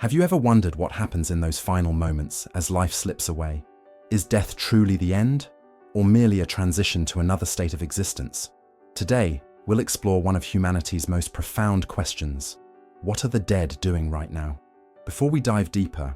Have you ever wondered what happens in those final moments as life slips away? Is death truly the end, or merely a transition to another state of existence? Today, we'll explore one of humanity's most profound questions. What are the dead doing right now? Before we dive deeper,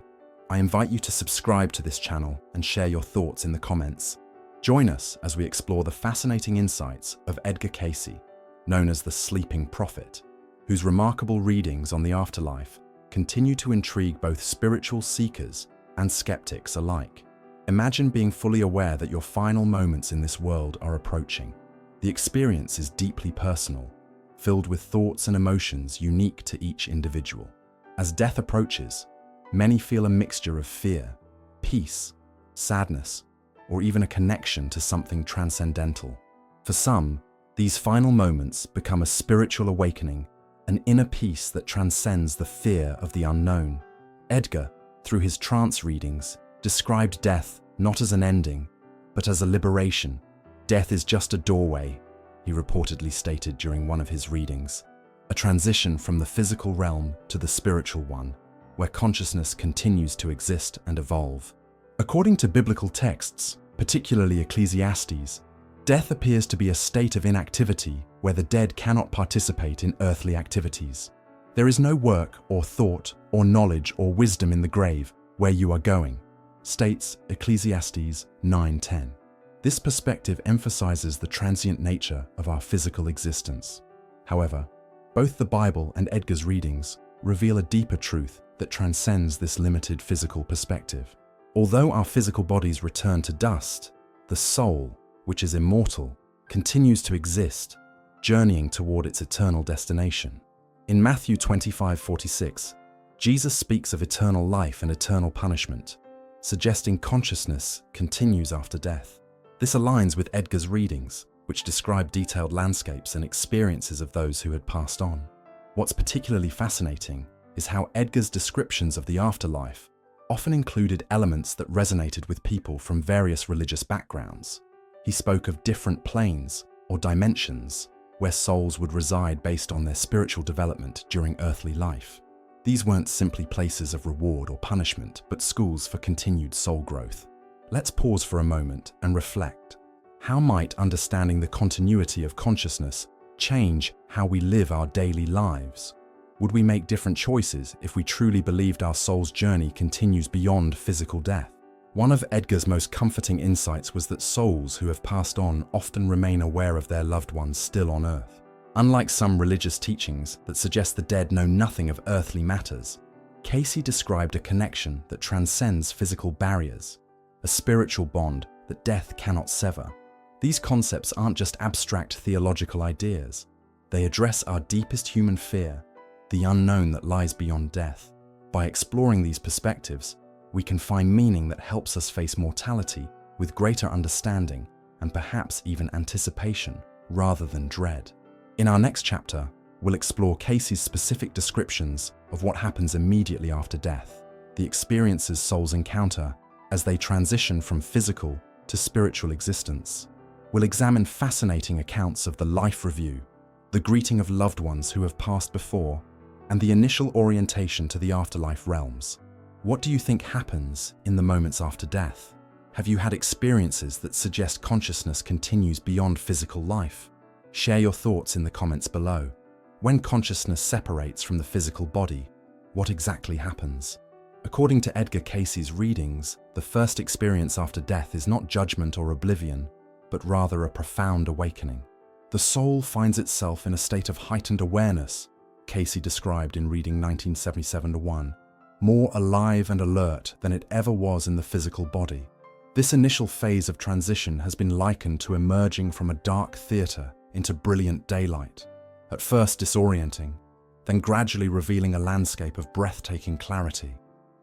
I invite you to subscribe to this channel and share your thoughts in the comments. Join us as we explore the fascinating insights of Edgar Cayce, known as the Sleeping Prophet, whose remarkable readings on the afterlife continue to intrigue both spiritual seekers and skeptics alike. Imagine being fully aware that your final moments in this world are approaching. The experience is deeply personal, filled with thoughts and emotions unique to each individual. As death approaches, many feel a mixture of fear, peace, sadness, or even a connection to something transcendental. For some, these final moments become a spiritual awakening, an inner peace that transcends the fear of the unknown. Edgar, through his trance readings, described death not as an ending, but as a liberation. Death is just a doorway, he reportedly stated during one of his readings, a transition from the physical realm to the spiritual one, where consciousness continues to exist and evolve. According to biblical texts, particularly Ecclesiastes, death appears to be a state of inactivity where the dead cannot participate in earthly activities. There is no work or thought or knowledge or wisdom in the grave where you are going, states Ecclesiastes 9:10. This perspective emphasizes the transient nature of our physical existence. However, both the Bible and Edgar's readings reveal a deeper truth that transcends this limited physical perspective. Although our physical bodies return to dust, the soul, which is immortal, continues to exist, journeying toward its eternal destination. In Matthew 25:46, Jesus speaks of eternal life and eternal punishment, suggesting consciousness continues after death. This aligns with Edgar's readings, which describe detailed landscapes and experiences of those who had passed on. What's particularly fascinating is how Edgar's descriptions of the afterlife often included elements that resonated with people from various religious backgrounds. He spoke of different planes or dimensions where souls would reside based on their spiritual development during earthly life. These weren't simply places of reward or punishment, but schools for continued soul growth. Let's pause for a moment and reflect. How might understanding the continuity of consciousness change how we live our daily lives? Would we make different choices if we truly believed our soul's journey continues beyond physical death? One of Edgar's most comforting insights was that souls who have passed on often remain aware of their loved ones still on earth. Unlike some religious teachings that suggest the dead know nothing of earthly matters, Cayce described a connection that transcends physical barriers, a spiritual bond that death cannot sever. These concepts aren't just abstract theological ideas. They address our deepest human fear, the unknown that lies beyond death. By exploring these perspectives, we can find meaning that helps us face mortality with greater understanding and perhaps even anticipation rather than dread. In our next chapter, we'll explore Cayce's specific descriptions of what happens immediately after death, the experiences souls encounter as they transition from physical to spiritual existence. We'll examine fascinating accounts of the life review, the greeting of loved ones who have passed before, and the initial orientation to the afterlife realms. What do you think happens in the moments after death? Have you had experiences that suggest consciousness continues beyond physical life? Share your thoughts in the comments below. When consciousness separates from the physical body, what exactly happens? According to Edgar Cayce's readings, the first experience after death is not judgment or oblivion, but rather a profound awakening. The soul finds itself in a state of heightened awareness, Cayce described in reading 1977-1, more alive and alert than it ever was in the physical body. This initial phase of transition has been likened to emerging from a dark theater into brilliant daylight, at first disorienting, then gradually revealing a landscape of breathtaking clarity.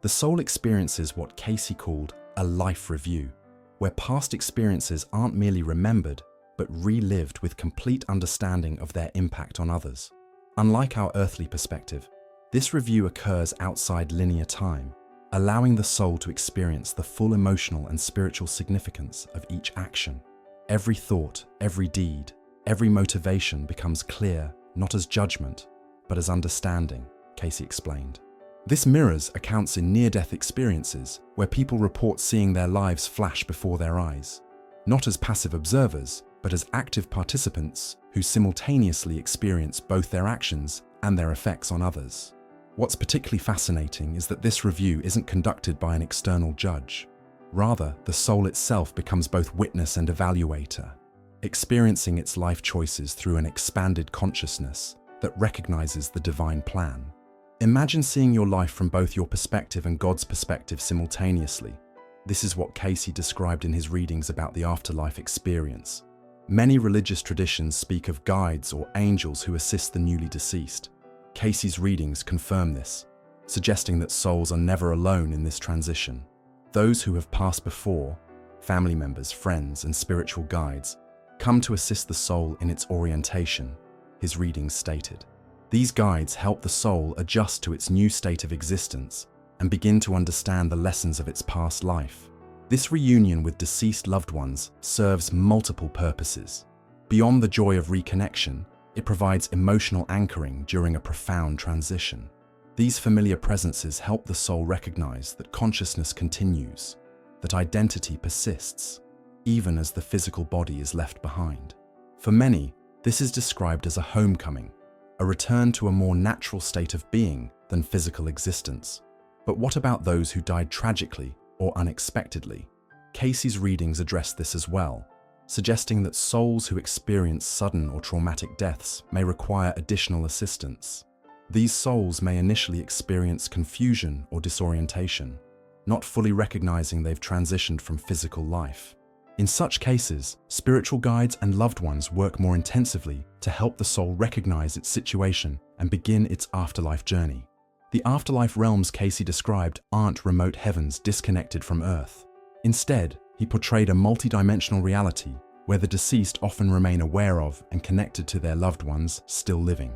The soul experiences what Cayce called a life review, where past experiences aren't merely remembered, but relived with complete understanding of their impact on others. Unlike our earthly perspective, this review occurs outside linear time, allowing the soul to experience the full emotional and spiritual significance of each action. Every thought, every deed, every motivation becomes clear, not as judgment, but as understanding, Cayce explained. This mirrors accounts in near-death experiences where people report seeing their lives flash before their eyes, not as passive observers, but as active participants who simultaneously experience both their actions and their effects on others. What's particularly fascinating is that this review isn't conducted by an external judge. Rather, the soul itself becomes both witness and evaluator, experiencing its life choices through an expanded consciousness that recognizes the divine plan. Imagine seeing your life from both your perspective and God's perspective simultaneously. This is what Cayce described in his readings about the afterlife experience. Many religious traditions speak of guides or angels who assist the newly deceased. Cayce's readings confirm this, suggesting that souls are never alone in this transition. Those who have passed before, family members, friends, and spiritual guides, come to assist the soul in its orientation, his readings stated. These guides help the soul adjust to its new state of existence and begin to understand the lessons of its past life. This reunion with deceased loved ones serves multiple purposes. Beyond the joy of reconnection, it provides emotional anchoring during a profound transition. These familiar presences help the soul recognize that consciousness continues, that identity persists, even as the physical body is left behind. For many, this is described as a homecoming, a return to a more natural state of being than physical existence. But what about those who died tragically or unexpectedly? Cayce's readings address this as well, suggesting that souls who experience sudden or traumatic deaths may require additional assistance. These souls may initially experience confusion or disorientation, not fully recognizing they've transitioned from physical life. In such cases, spiritual guides and loved ones work more intensively to help the soul recognize its situation and begin its afterlife journey. The afterlife realms Cayce described aren't remote heavens disconnected from Earth. Instead, he portrayed a multidimensional reality where the deceased often remain aware of and connected to their loved ones still living.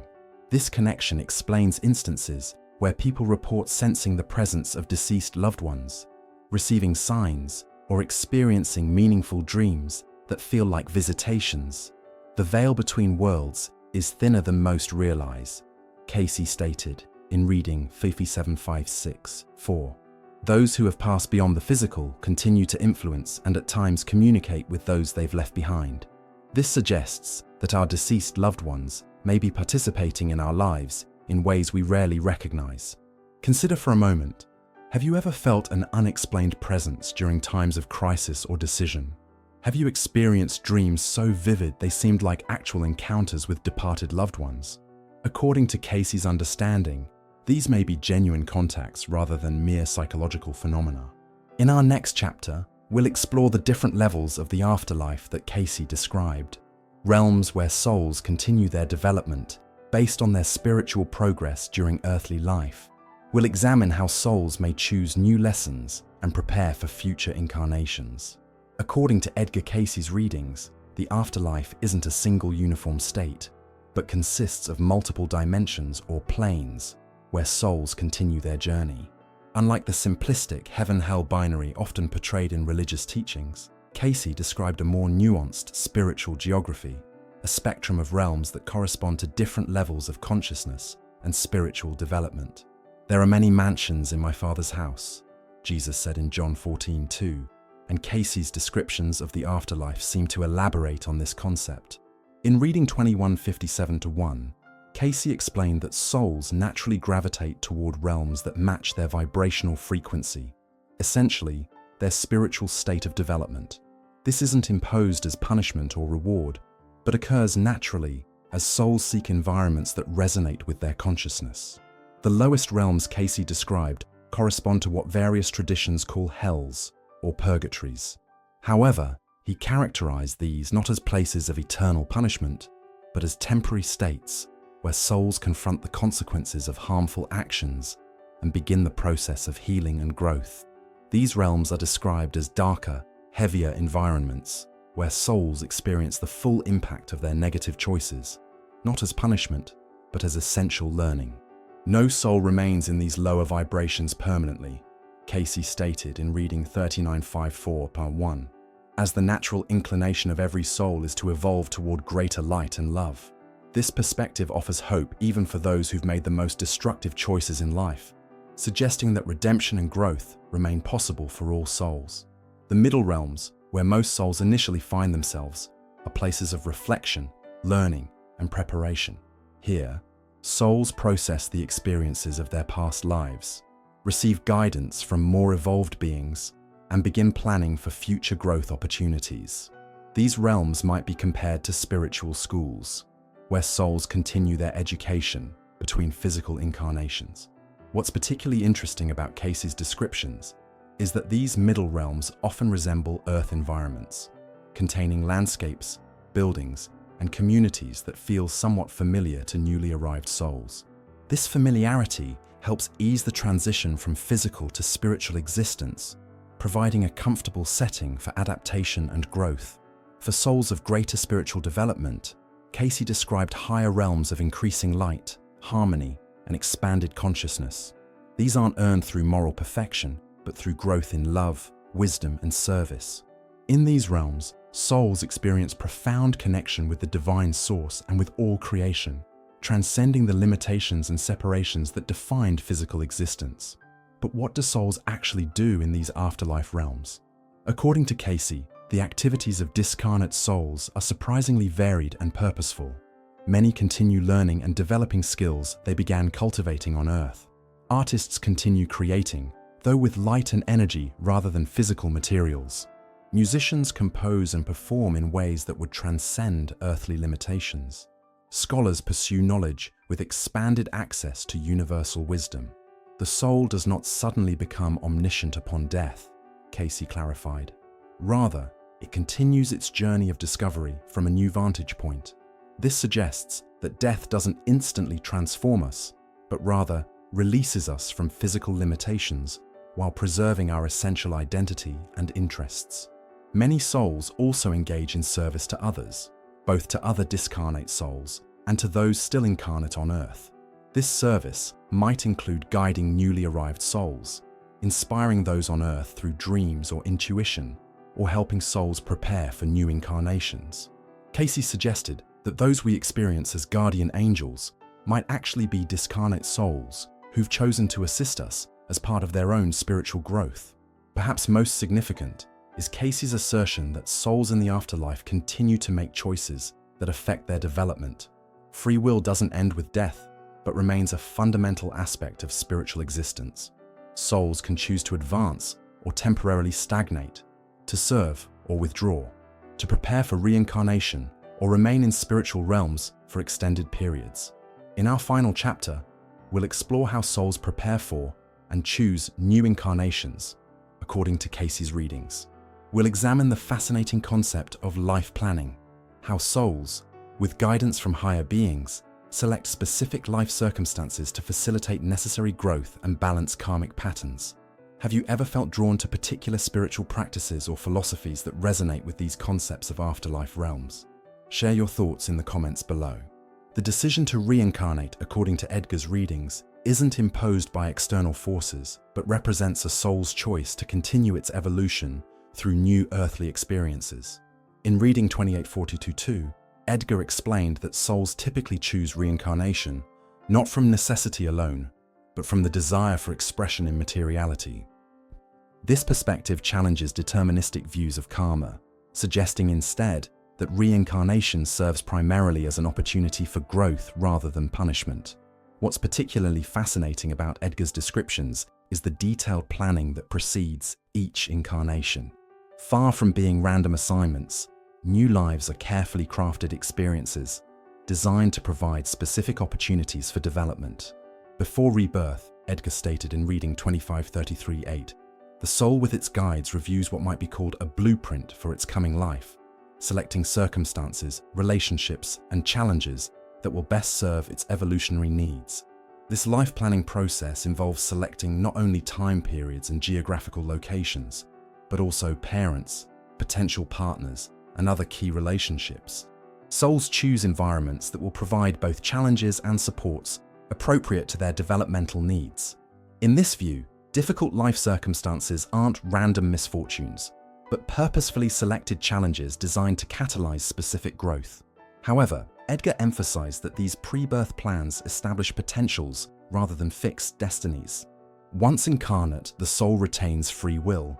This connection explains instances where people report sensing the presence of deceased loved ones, receiving signs, or experiencing meaningful dreams that feel like visitations. The veil between worlds is thinner than most realize, Cayce stated in reading 5756-4. Those who have passed beyond the physical continue to influence and at times communicate with those they've left behind. This suggests that our deceased loved ones may be participating in our lives in ways we rarely recognize. Consider for a moment, have you ever felt an unexplained presence during times of crisis or decision? Have you experienced dreams so vivid they seemed like actual encounters with departed loved ones? According to Cayce's understanding, these may be genuine contacts rather than mere psychological phenomena. In our next chapter, we'll explore the different levels of the afterlife that Cayce described, realms where souls continue their development based on their spiritual progress during earthly life. We'll examine how souls may choose new lessons and prepare for future incarnations. According to Edgar Cayce's readings, the afterlife isn't a single uniform state, but consists of multiple dimensions or planes where souls continue their journey. Unlike the simplistic heaven-hell binary often portrayed in religious teachings, Cayce described a more nuanced spiritual geography, a spectrum of realms that correspond to different levels of consciousness and spiritual development. There are many mansions in my Father's house, Jesus said in John 14:2, and Cayce's descriptions of the afterlife seem to elaborate on this concept. In reading 2157-1, Cayce explained that souls naturally gravitate toward realms that match their vibrational frequency, essentially, their spiritual state of development. This isn't imposed as punishment or reward, but occurs naturally as souls seek environments that resonate with their consciousness. The lowest realms Cayce described correspond to what various traditions call hells or purgatories. However, he characterized these not as places of eternal punishment, but as temporary states where souls confront the consequences of harmful actions and begin the process of healing and growth. These realms are described as darker, heavier environments where souls experience the full impact of their negative choices, not as punishment, but as essential learning. No soul remains in these lower vibrations permanently, Cayce stated in reading 3954 part 1, as the natural inclination of every soul is to evolve toward greater light and love. This perspective offers hope even for those who've made the most destructive choices in life. suggesting that redemption and growth remain possible for all souls. The middle realms, where most souls initially find themselves, are places of reflection, learning, and preparation. Here, souls process the experiences of their past lives, receive guidance from more evolved beings, and begin planning for future growth opportunities. These realms might be compared to spiritual schools, where souls continue their education between physical incarnations. What's particularly interesting about Cayce's descriptions is that these middle realms often resemble Earth environments, containing landscapes, buildings, and communities that feel somewhat familiar to newly arrived souls. This familiarity helps ease the transition from physical to spiritual existence, providing a comfortable setting for adaptation and growth. For souls of greater spiritual development, Cayce described higher realms of increasing light, harmony, and expanded consciousness. These aren't earned through moral perfection, but through growth in love, wisdom, and service. In these realms, souls experience profound connection with the divine source and with all creation, transcending the limitations and separations that defined physical existence. But what do souls actually do in these afterlife realms? According to Cayce, the activities of discarnate souls are surprisingly varied and purposeful. Many continue learning and developing skills they began cultivating on Earth. Artists continue creating, though with light and energy rather than physical materials. Musicians compose and perform in ways that would transcend earthly limitations. Scholars pursue knowledge with expanded access to universal wisdom. The soul does not suddenly become omniscient upon death, Cayce clarified. Rather, it continues its journey of discovery from a new vantage point. This suggests that death doesn't instantly transform us, but rather releases us from physical limitations while preserving our essential identity and interests. Many souls also engage in service to others, both to other discarnate souls and to those still incarnate on Earth. This service might include guiding newly arrived souls, inspiring those on Earth through dreams or intuition, or helping souls prepare for new incarnations. Cayce suggested that those we experience as guardian angels might actually be discarnate souls who've chosen to assist us as part of their own spiritual growth. Perhaps most significant is Cayce's assertion that souls in the afterlife continue to make choices that affect their development. Free will doesn't end with death, but remains a fundamental aspect of spiritual existence. Souls can choose to advance or temporarily stagnate, to serve or withdraw, to prepare for reincarnation or remain in spiritual realms for extended periods. In our final chapter, we'll explore how souls prepare for and choose new incarnations, according to Cayce's readings. We'll examine the fascinating concept of life planning, how souls, with guidance from higher beings, select specific life circumstances to facilitate necessary growth and balance karmic patterns. Have you ever felt drawn to particular spiritual practices or philosophies that resonate with these concepts of afterlife realms? Share your thoughts in the comments below. The decision to reincarnate, according to Edgar's readings, isn't imposed by external forces, but represents a soul's choice to continue its evolution through new earthly experiences. In reading 2842-2, Edgar explained that souls typically choose reincarnation, not from necessity alone, but from the desire for expression in materiality. This perspective challenges deterministic views of karma, suggesting instead that reincarnation serves primarily as an opportunity for growth rather than punishment. What's particularly fascinating about Edgar's descriptions is the detailed planning that precedes each incarnation. Far from being random assignments, new lives are carefully crafted experiences designed to provide specific opportunities for development. Before rebirth, Edgar stated in reading 2533-8, the soul with its guides reviews what might be called a blueprint for its coming life, selecting circumstances, relationships, and challenges that will best serve its evolutionary needs. This life planning process involves selecting not only time periods and geographical locations, but also parents, potential partners, and other key relationships. Souls choose environments that will provide both challenges and supports appropriate to their developmental needs. In this view, difficult life circumstances aren't random misfortunes, but purposefully selected challenges designed to catalyze specific growth. However, Edgar emphasized that these pre-birth plans establish potentials rather than fixed destinies. Once incarnate, the soul retains free will,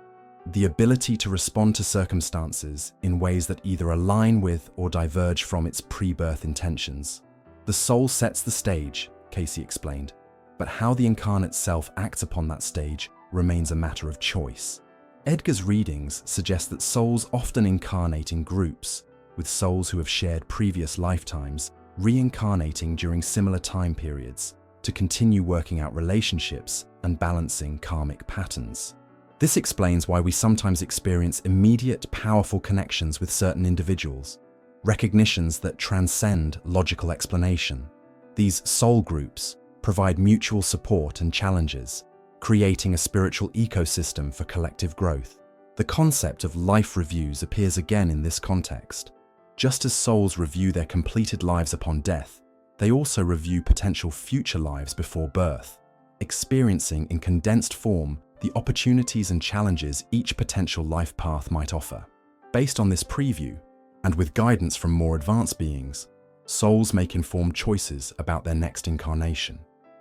the ability to respond to circumstances in ways that either align with or diverge from its pre-birth intentions. The soul sets the stage, Cayce explained, but how the incarnate self acts upon that stage remains a matter of choice. Edgar's readings suggest that souls often incarnate in groups, with souls who have shared previous lifetimes reincarnating during similar time periods to continue working out relationships and balancing karmic patterns. This explains why we sometimes experience immediate, powerful connections with certain individuals, recognitions that transcend logical explanation. These soul groups provide mutual support and challenges, creating a spiritual ecosystem for collective growth. The concept of life reviews appears again in this context. Just as souls review their completed lives upon death, they also review potential future lives before birth, experiencing in condensed form the opportunities and challenges each potential life path might offer. Based on this preview, and with guidance from more advanced beings, souls make informed choices about their next incarnation.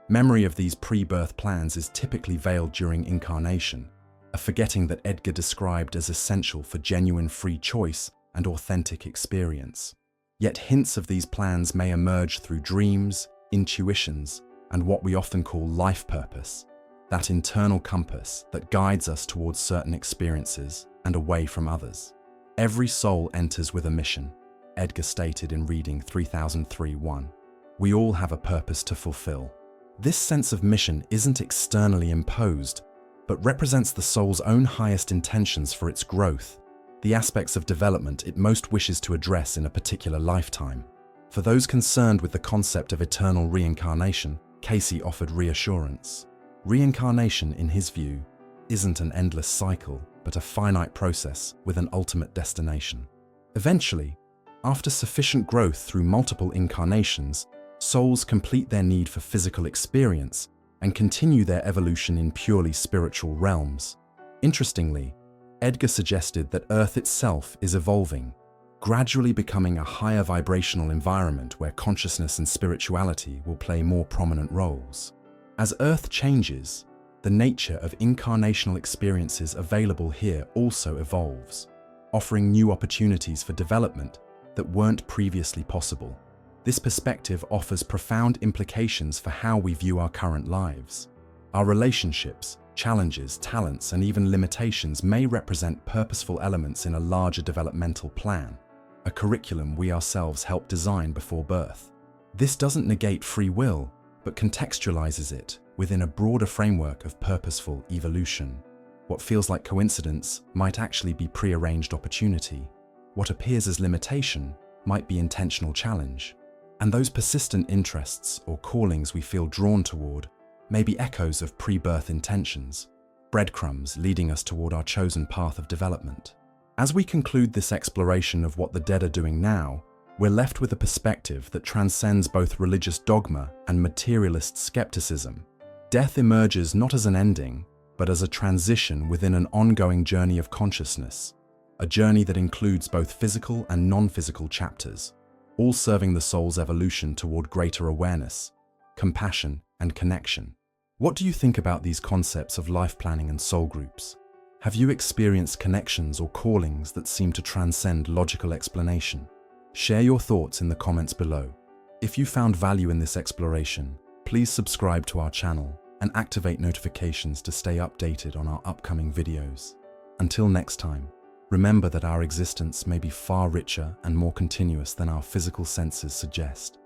Memory of these pre-birth plans is typically veiled during incarnation, a forgetting that Edgar described as essential for genuine free choice and authentic experience. Yet hints of these plans may emerge through dreams, intuitions, and what we often call life purpose, that internal compass that guides us towards certain experiences and away from others. Every soul enters with a mission, Edgar stated in reading 3003-1. We all have a purpose to fulfill. This sense of mission isn't externally imposed, but represents the soul's own highest intentions for its growth, the aspects of development it most wishes to address in a particular lifetime. For those concerned with the concept of eternal reincarnation, Cayce offered reassurance. Reincarnation, in his view, isn't an endless cycle, but a finite process with an ultimate destination. Eventually, after sufficient growth through multiple incarnations, souls complete their need for physical experience and continue their evolution in purely spiritual realms. Interestingly, Edgar suggested that Earth itself is evolving, gradually becoming a higher vibrational environment where consciousness and spirituality will play more prominent roles. As Earth changes, the nature of incarnational experiences available here also evolves, offering new opportunities for development that weren't previously possible. This perspective offers profound implications for how we view our current lives. Our relationships, challenges, talents, and even limitations may represent purposeful elements in a larger developmental plan, a curriculum we ourselves help design before birth. This doesn't negate free will, but contextualizes it within a broader framework of purposeful evolution. What feels like coincidence might actually be prearranged opportunity. What appears as limitation might be intentional challenge. And those persistent interests or callings we feel drawn toward may be echoes of pre-birth intentions, breadcrumbs leading us toward our chosen path of development. As we conclude this exploration of what the dead are doing now, we're left with a perspective that transcends both religious dogma and materialist skepticism. Death emerges not as an ending, but as a transition within an ongoing journey of consciousness, a journey that includes both physical and non-physical chapters, all serving the soul's evolution toward greater awareness, compassion, and connection. What do you think about these concepts of life planning and soul groups? Have you experienced connections or callings that seem to transcend logical explanation? Share your thoughts in the comments below. If you found value in this exploration, please subscribe to our channel and activate notifications to stay updated on our upcoming videos. Until next time, remember that our existence may be far richer and more continuous than our physical senses suggest.